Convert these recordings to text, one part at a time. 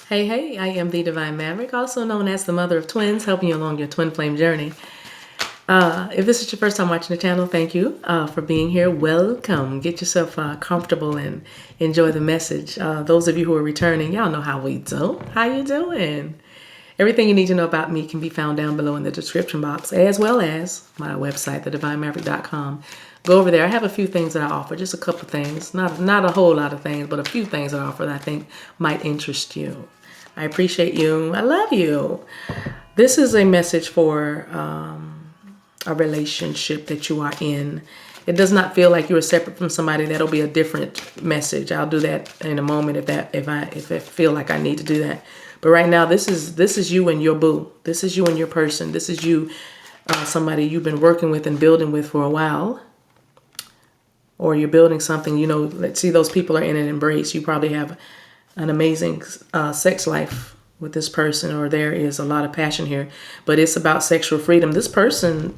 Hey, I am the Divine Maverick, also known as the mother of twins, helping you along your twin flame journey. If this is your first time watching the channel, thank you for being here. Welcome. Get yourself comfortable and enjoy the message. Those of you who are returning, y'all know how we do. How you doing? Everything you need to know about me can be found down below in the description box, as well as my website, TheDivineMaverick.com. Go over there. I have a few things that I offer, just a couple things, not a whole lot of things, but a few things that I offer that I think might interest you. I appreciate you. I love you. This is a message for a relationship that you are in. It does not feel like you are separate from somebody. That'll be a different message. I'll do that in a moment if I feel like I need to do that. But right now, this is you and your boo. This is you and your person. This is you, somebody you've been working with and building with for a while. Or you're building something, let's see, those people are in an embrace. You probably have an amazing sex life with this person, or there is a lot of passion here, but it's about sexual freedom. This person,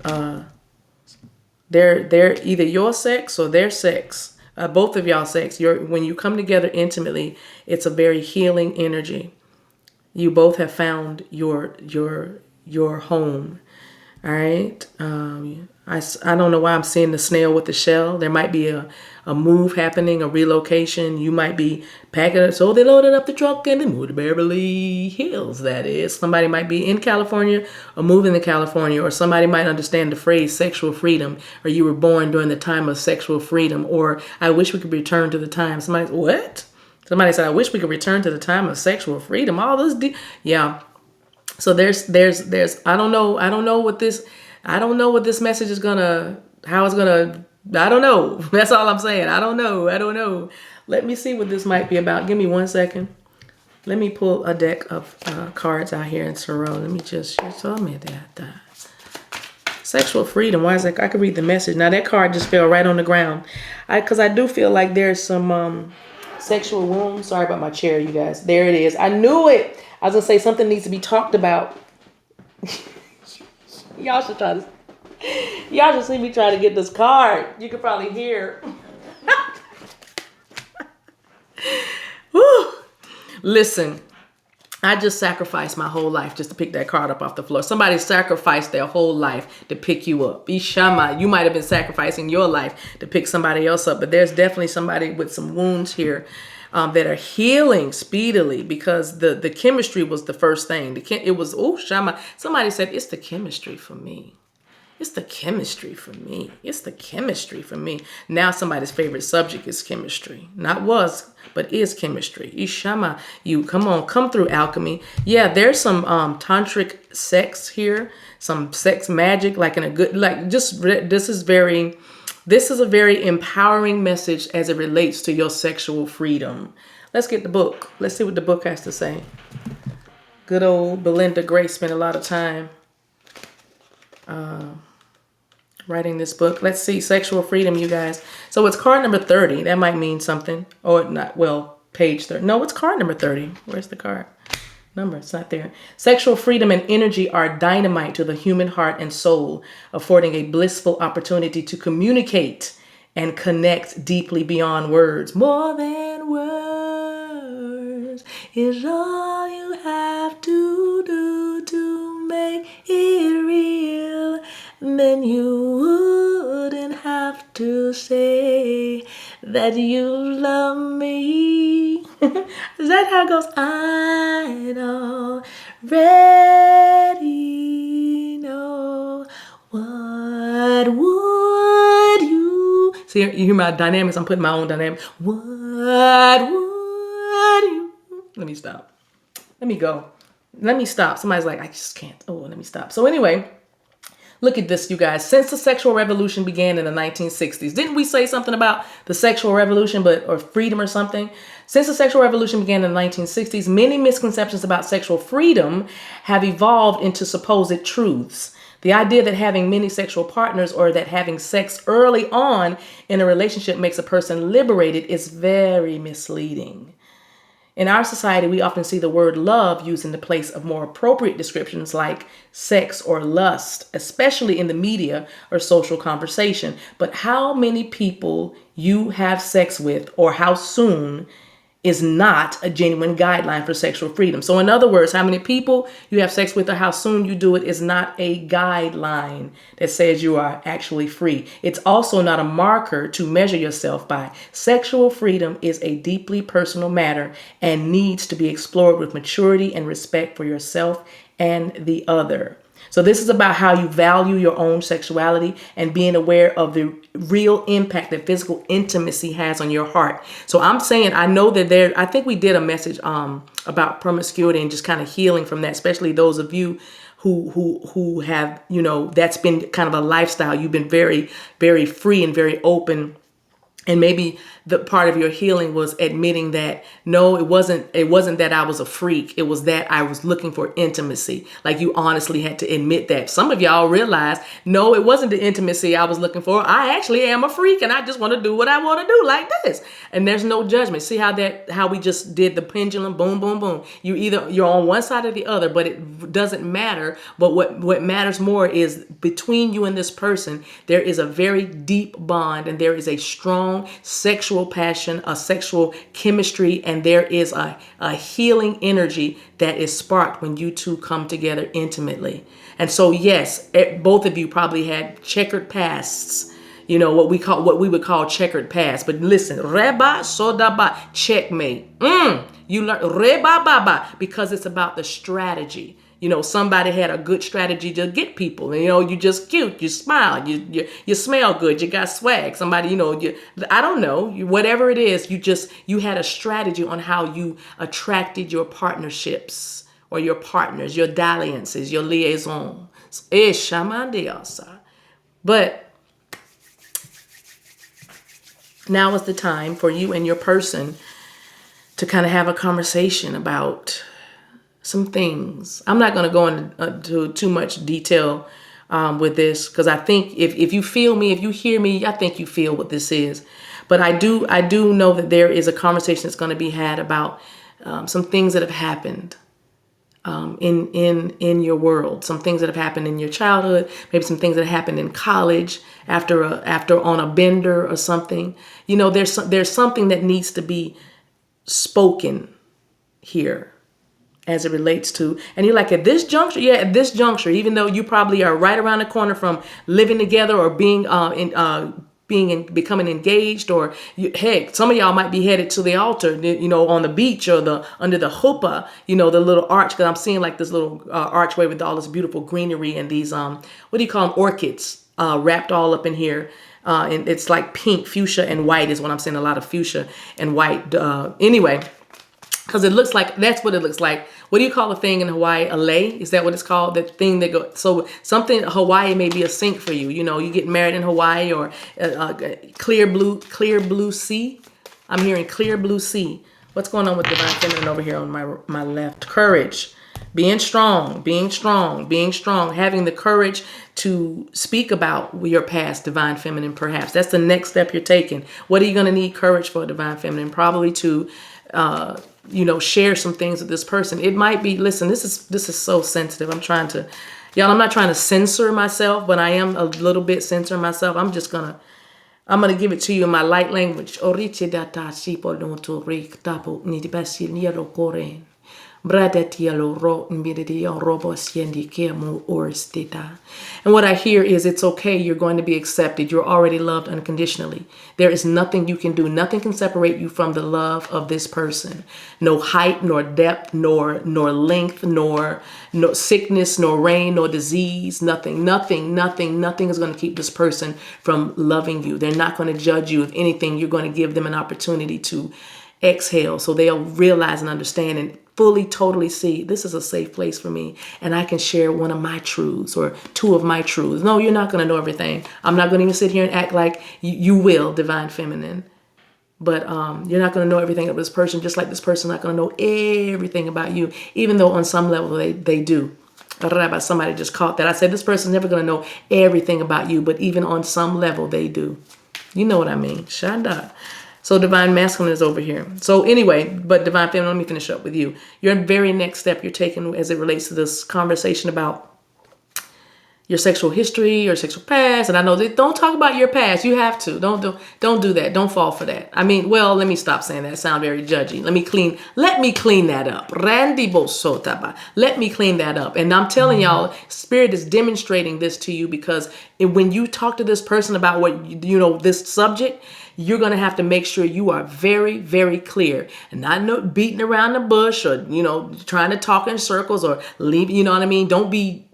they're either your sex or their sex, both of y'all sex. When you come together intimately, it's a very healing energy. You both have found your home. All right. I don't know why I'm seeing the snail with the shell. There might be a move happening, a relocation. You might be packing up. So they loaded up the truck and they moved to Beverly Hills, that is. Somebody might be in California or moving to California, or somebody might understand the phrase sexual freedom, or you were born during the time of sexual freedom, or I wish we could return to the time. What? Somebody said, I wish we could return to the time of sexual freedom. All this, yeah. So there's I don't know what this message is how it's gonna, I don't know. That's all I'm saying. I don't know. Let me see what this might be about. Give me 1 second. Let me pull a deck of cards out here in Tarot. Let me just show me that. Sexual freedom. Why is it? I could read the message. Now that card just fell right on the ground. Because I do feel like there's some sexual wounds. Sorry about my chair, you guys. There it is. I knew it. I was going to say something needs to be talked about. Y'all should see me try to get this card. You could probably hear. Woo. Listen, I just sacrificed my whole life just to pick that card up off the floor. Somebody sacrificed their whole life to pick you up. Ishama, you might have been sacrificing your life to pick somebody else up, but there's definitely somebody with some wounds here that are healing speedily, because the chemistry was the first thing. It was, Shama. Somebody said, it's the chemistry for me. It's the chemistry for me. It's the chemistry for me. Now somebody's favorite subject is chemistry. Not was, but is chemistry. Ishama, you come through alchemy. Yeah, there's some tantric sex here, some sex magic, like in a good, like just this is a very empowering message as it relates to your sexual freedom. Let's get the book. Let's see what the book has to say. Good old Belinda Gray spent a lot of time writing this book. Let's see, sexual freedom, you guys. So it's card number 30. That might mean something. Oh, not, well, page 30. No, it's card number 30. Where's the card? Number, it's not there. Sexual freedom and energy are dynamite to the human heart and soul, affording a blissful opportunity to communicate and connect deeply beyond words. More than words is all you have to do to make it real. Then you wouldn't have to say that you love me. Is that how it goes? I already know. What would you... See, you hear my dynamics? I'm putting my own dynamics. What would you... Let me stop. Let me go. Let me stop. Somebody's like, I just can't. Oh, let me stop. So anyway... Look at this, you guys. Since the sexual revolution began in the 1960s, didn't we say something about the sexual revolution, or freedom or something? Since the sexual revolution began in the 1960s, many misconceptions about sexual freedom have evolved into supposed truths. The idea that having many sexual partners or that having sex early on in a relationship makes a person liberated is very misleading. In our society, we often see the word love used in the place of more appropriate descriptions like sex or lust, especially in the media or social conversation. But how many people you have sex with, or how soon is not a genuine guideline for sexual freedom. So in other words, how many people you have sex with or how soon you do it is not a guideline that says you are actually free. It's also not a marker to measure yourself by. Sexual freedom is a deeply personal matter and needs to be explored with maturity and respect for yourself and the other. So this is about how you value your own sexuality and being aware of the real impact that physical intimacy has on your heart. So I'm saying, I know that I think we did a message about promiscuity and just kind of healing from that, especially those of you who have, that's been kind of a lifestyle. You've been very, very free and very open. And maybe the part of your healing was admitting that, no, it wasn't that I was a freak. It was that I was looking for intimacy. Like you honestly had to admit that. Some of y'all realize, no, it wasn't the intimacy I was looking for. I actually am a freak and I just want to do what I want to do like this. And there's no judgment. See how we just did the pendulum, boom, boom, boom. You're on one side or the other, but it doesn't matter. But what matters more is between you and this person, there is a very deep bond and there is a strong sexual passion, a sexual chemistry, and there is a healing energy that is sparked when you two come together intimately. And so, yes, both of you probably had checkered pasts, what we would call checkered past. But listen, reba sodaba, checkmate. You learn reba baba because it's about the strategy. Somebody had a good strategy to get people. You just cute, you smile, you smell good, you got swag. Somebody, I don't know, whatever it is, you had a strategy on how you attracted your partnerships or your partners, your dalliances, your liaisons. But now is the time for you and your person to kind of have a conversation about some things. I'm not going to go into too much detail with this because I think if you feel me, if you hear me, I think you feel what this is. But I do know that there is a conversation that's going to be had about some things that have happened in your world, some things that have happened in your childhood, maybe some things that happened in college after on a bender or something. There's something that needs to be spoken here as it relates to, and you're like, at this juncture, even though you probably are right around the corner from living together or becoming engaged, or heck, some of y'all might be headed to the altar, on the beach or under the chuppah, the little arch, because I'm seeing like this little archway with all this beautiful greenery and these, what do you call them, orchids wrapped all up in here. And it's like pink, fuchsia, and white is what I'm seeing, a lot of fuchsia and white. Anyway, because it looks like, that's what it looks like. What do you call the thing in Hawaii? A lei? Is that what it's called? That thing that goes, so something, Hawaii may be a sink for you. You get married in Hawaii, or clear blue sea. I'm hearing clear blue sea. What's going on with Divine Feminine over here on my left? Courage. Being strong, having the courage to speak about your past, Divine Feminine, perhaps. That's the next step you're taking. What are you going to need courage for, Divine Feminine? Probably to, share some things with this person. It might be, listen, this is so sensitive. I'm not trying to censor myself, but I am a little bit censoring myself. I'm going to give it to you in my light language. And what I hear is, it's okay. You're going to be accepted. You're already loved unconditionally. There is nothing you can do. Nothing can separate you from the love of this person. No height, nor depth, nor length, nor sickness, nor rain, nor disease. Nothing is going to keep this person from loving you. They're not going to judge you. If anything, you're going to give them an opportunity to exhale so they'll realize and understand and fully, totally see, this is a safe place for me, and I can share one of my truths or two of my truths. No, you're not going to know everything. I'm not going to even sit here and act like you will, Divine Feminine. But you're not going to know everything of this person, just like this person's not going to know everything about you, even though on some level they do. Somebody just caught that. I said this person's never going to know everything about you, but even on some level they do. You know what I mean? Shanda. So Divine Masculine is over here. So anyway, but Divine Feminine, let me finish up with you. Your very next step you're taking as it relates to this conversation about, your sexual history or sexual past. And I know that don't talk about your past. You have to. Don't do that. Don't fall for that. I mean, well, let me stop saying that. It sounds very judgy. Let me clean that up. Randy Bosotaba. Let me clean that up. And I'm telling y'all, Spirit is demonstrating this to you because when you talk to this person about what this subject, you're going to have to make sure you are very, very clear and not beating around the bush or, trying to talk in circles or leave, you know what I mean? Don't be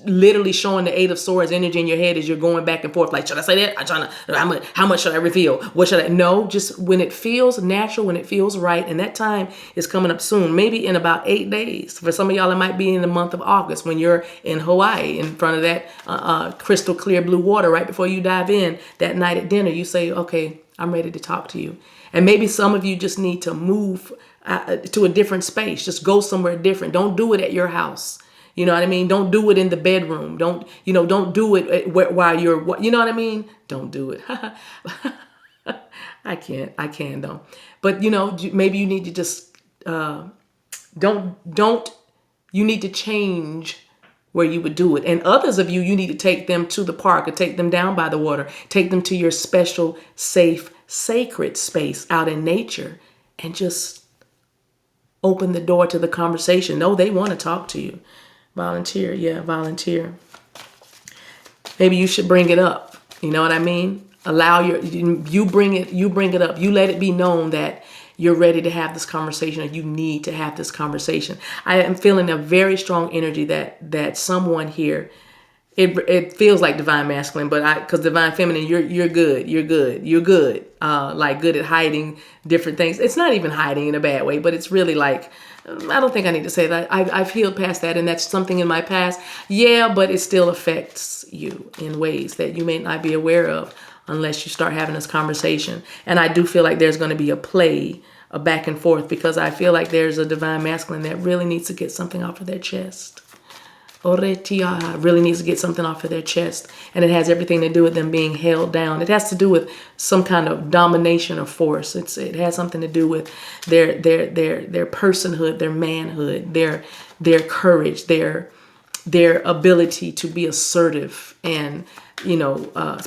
literally showing the Eight of Swords energy in your head as you're going back and forth. Like, should I say that? How much should I reveal? What should I? No, just when it feels natural, when it feels right. And that time is coming up soon, maybe in about 8 days. For some of y'all, it might be in the month of August when you're in Hawaii in front of that crystal clear blue water right before you dive in that night at dinner. You say, okay, I'm ready to talk to you. And maybe some of you just need to move to a different space. Just go somewhere different. Don't do it at your house. You know what I mean? Don't do it in the bedroom. Don't do it while you're, you know what I mean? Don't do it. I can't though. But maybe you need to just, you need to change where you would do it. And others of you need to take them to the park or take them down by the water, take them to your special, safe, sacred space out in nature and just open the door to the conversation. No, they want to talk to you. Volunteer. Yeah, volunteer. Maybe you should bring it up. You know what I mean? You bring it up. You let it be known that you're ready to have this conversation or you need to have this conversation. I am feeling a very strong energy that someone here, it feels like divine masculine, but because divine feminine, you're good. Like good at hiding different things. It's not even hiding in a bad way, but it's really like, I don't think I need to say that. I've healed past that, and that's something in my past. Yeah, but it still affects you in ways that you may not be aware of unless you start having this conversation. And I do feel like there's going to be a back and forth, because I feel like there's a divine masculine that really needs to get something off of their chest. Oretia really needs to get something off of their chest, and it has everything to do with them being held down. It has to do with some kind of domination or force. It has something to do with their personhood, their manhood, their courage, their ability to be assertive and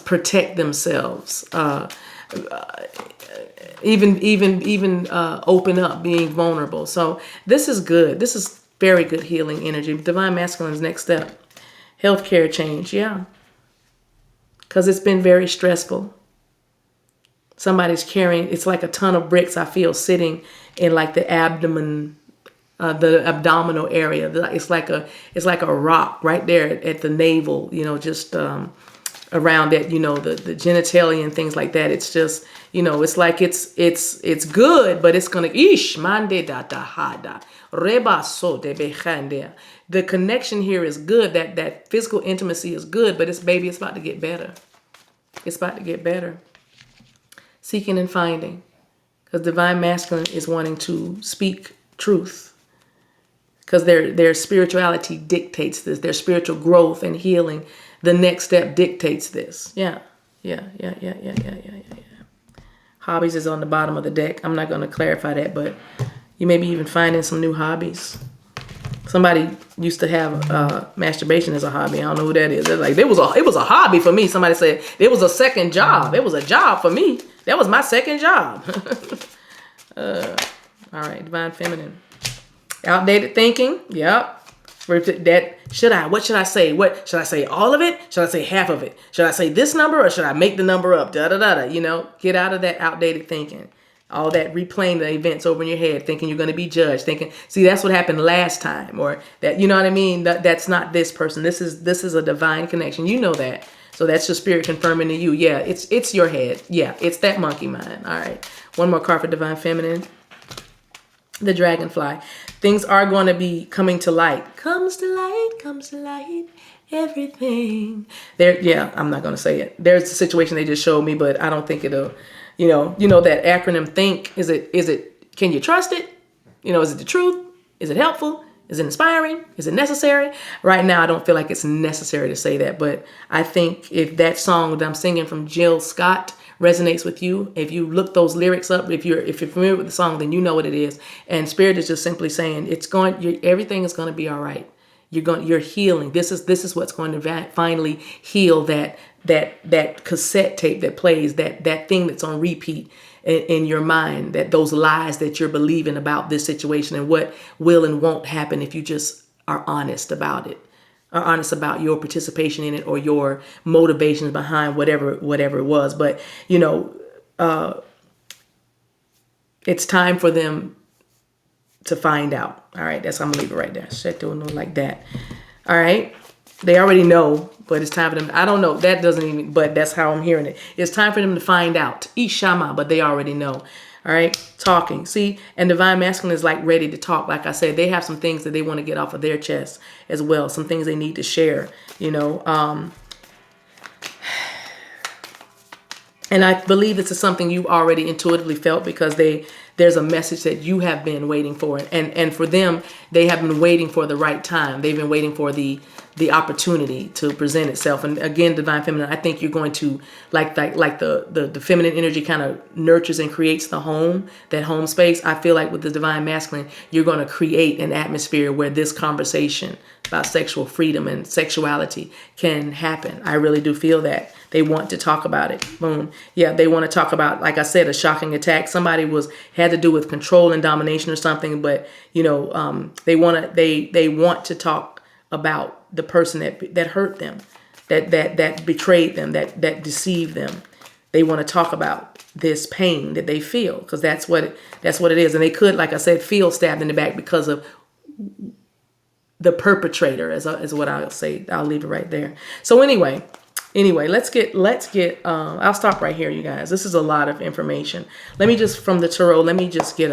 protect themselves. Even open up, being vulnerable. So this is good. This is very good healing energy. Divine masculine's next step. Healthcare change. Yeah. Because it's been very stressful. Somebody's carrying, it's like a ton of bricks, I feel, sitting in like the abdomen, the abdominal area. It's like a rock right there at the navel, just around that, the genitalia and things like that. It's just, it's like it's good, but it's gonna mande da hada reba so de bechandea. The connection here is good. That physical intimacy is good, but it's about to get better. It's about to get better. Seeking and finding, because divine masculine is wanting to speak truth, because their spirituality dictates this. Their spiritual growth and healing, the next step dictates this. Yeah. Hobbies is on the bottom of the deck. I'm not going to clarify that, but you may be even finding some new hobbies. Somebody used to have masturbation as a hobby. I don't know who that is. They're like, it was a hobby for me. Somebody said it was a second job. It was a job for me. That was my second job. All right, divine feminine. Outdated thinking. Yep. What should I say? What should I say? All of it? Should I say half of it? Should I say this number or should I make the number up? Get out of that outdated thinking. All that replaying the events over in your head, thinking you're going to be judged, thinking, see, that's what happened last time, or that, you know what I mean? That's not this person. This is a divine connection. You know that. So that's your spirit confirming to you. Yeah, it's your head. Yeah, it's that monkey mind. All right. One more card for divine feminine. The dragonfly. Things are going to be coming to light. Comes to light, everything. I'm not going to say it. There's a situation they just showed me, but I don't think it'll, that acronym THINK. Is it, can you trust it? Is it the truth? Is it helpful? Is it inspiring? Is it necessary? Right now, I don't feel like it's necessary to say that, but I think if that song that I'm singing from Jill Scott resonates with you, if you look those lyrics up, if you're familiar with the song, then you know what it is. And Spirit is just simply saying everything is going to be all right. You're healing. This is what's going to finally heal that cassette tape that plays, that thing that's on repeat in your mind, that those lies that you're believing about this situation and what will and won't happen if you just are honest about it, are honest about your participation in it or your motivations behind whatever it was. But it's time for them to find out. All right, I'm gonna leave it right there. Shit, doing like that. All right, they already know, but it's time for them. I don't know. That doesn't even. But that's how I'm hearing it. It's time for them to find out. Ishama, but they already know. All right, talking. See, and divine masculine is like ready to talk. Like I said, they have some things that they want to get off of their chest as well. Some things they need to share. And I believe this is something you've already intuitively felt because there's a message that you have been waiting for. And for them, they have been waiting for the right time. They've been waiting for the opportunity to present itself. And again, divine feminine, I think you're going to like the feminine energy kind of nurtures and creates the home, that home space. I feel like with the divine masculine, you're going to create an atmosphere where this conversation about sexual freedom and sexuality can happen. I really do feel that. They want to talk about it. Boom. Yeah, they want to talk about, like I said, a shocking attack. Somebody had to do with control and domination or something, but they want to talk about the person that hurt them, that betrayed them, that deceived them. They want to talk about this pain that they feel because that's what it is. And they could, like I said, feel stabbed in the back because of the perpetrator, is what I'll say. I'll leave it right there. So anyway, let's get I'll stop right here, you guys. This is a lot of information. Let me just, from the tarot, let me just get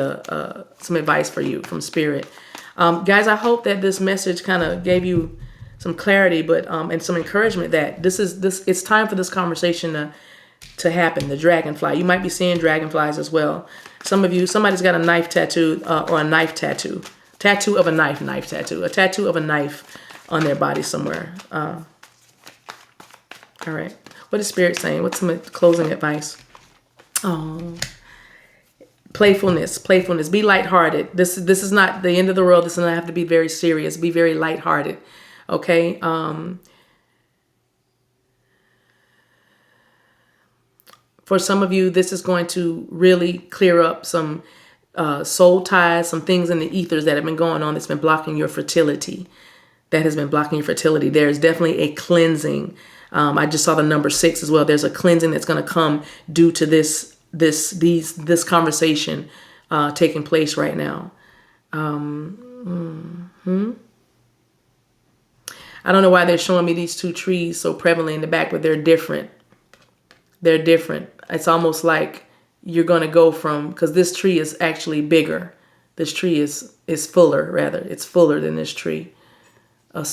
some advice for you from spirit. Guys, I hope that this message kind of gave you some clarity, but and some encouragement that it's time for this conversation to happen. The dragonfly. You might be seeing dragonflies as well. Some of you, somebody's got a knife tattoo or a knife tattoo. Tattoo of a knife tattoo. A tattoo of a knife on their body somewhere. All right. What is spirit saying? What's some closing advice? Oh, playfulness. Be lighthearted. This is not the end of the world. This does not have to be very serious. Be very lighthearted. Okay. For some of you, this is going to really clear up some soul ties, some things in the ethers that have been going on that's been blocking your fertility. There's definitely a cleansing. I just saw the number 6 as well. There's a cleansing that's going to come due to this conversation taking place right now. I don't know why they're showing me these two trees so prevalently in the back, but they're different. It's almost like you're going to go from, because this tree is actually bigger. This tree is fuller, rather. It's fuller than this tree. But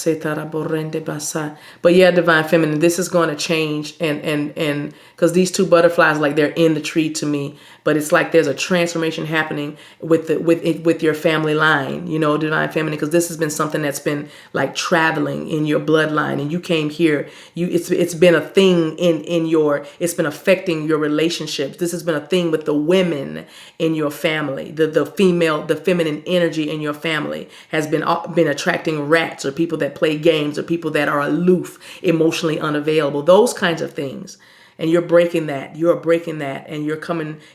yeah, divine feminine, this is going to change, and because these two butterflies, like, they're in the tree to me, but it's like there's a transformation happening with your family line, divine feminine, because this has been something that's been like traveling in your bloodline, and you came here. It's been a thing it's been affecting your relationships. This has been a thing with the women in your family, the feminine energy in your family has been attracting rats or people that play games or people that are aloof, emotionally unavailable, those kinds of things. And you're breaking that, and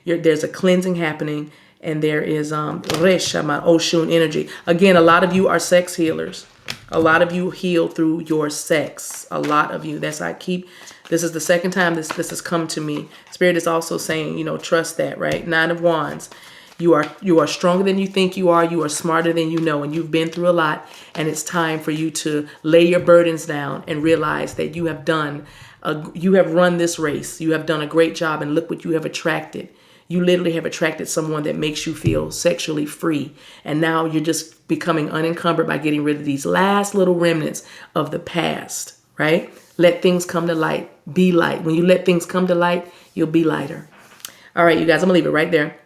there's a cleansing happening, and there is Oshun energy. Again, a lot of you are sex healers. A lot of you heal through your sex. A lot of you. This is the second time this has come to me. Spirit is also saying, trust that, right? 9 of Wands. You are stronger than you think you are. You are smarter than you know, and you've been through a lot, and it's time for you to lay your burdens down and realize that you have run this race. You have done a great job, and look what you have attracted. You literally have attracted someone that makes you feel sexually free, and now you're just becoming unencumbered by getting rid of these last little remnants of the past, right? Let things come to light. Be light. When you let things come to light, you'll be lighter. All right, you guys, I'm going to leave it right there.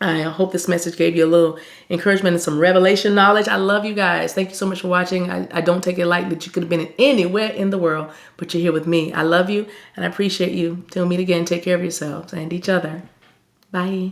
I hope this message gave you a little encouragement and some revelation knowledge. I love you guys. Thank you so much for watching. I don't take it lightly that you could have been anywhere in the world, but you're here with me. I love you and I appreciate you. Till we meet again, take care of yourselves and each other. Bye.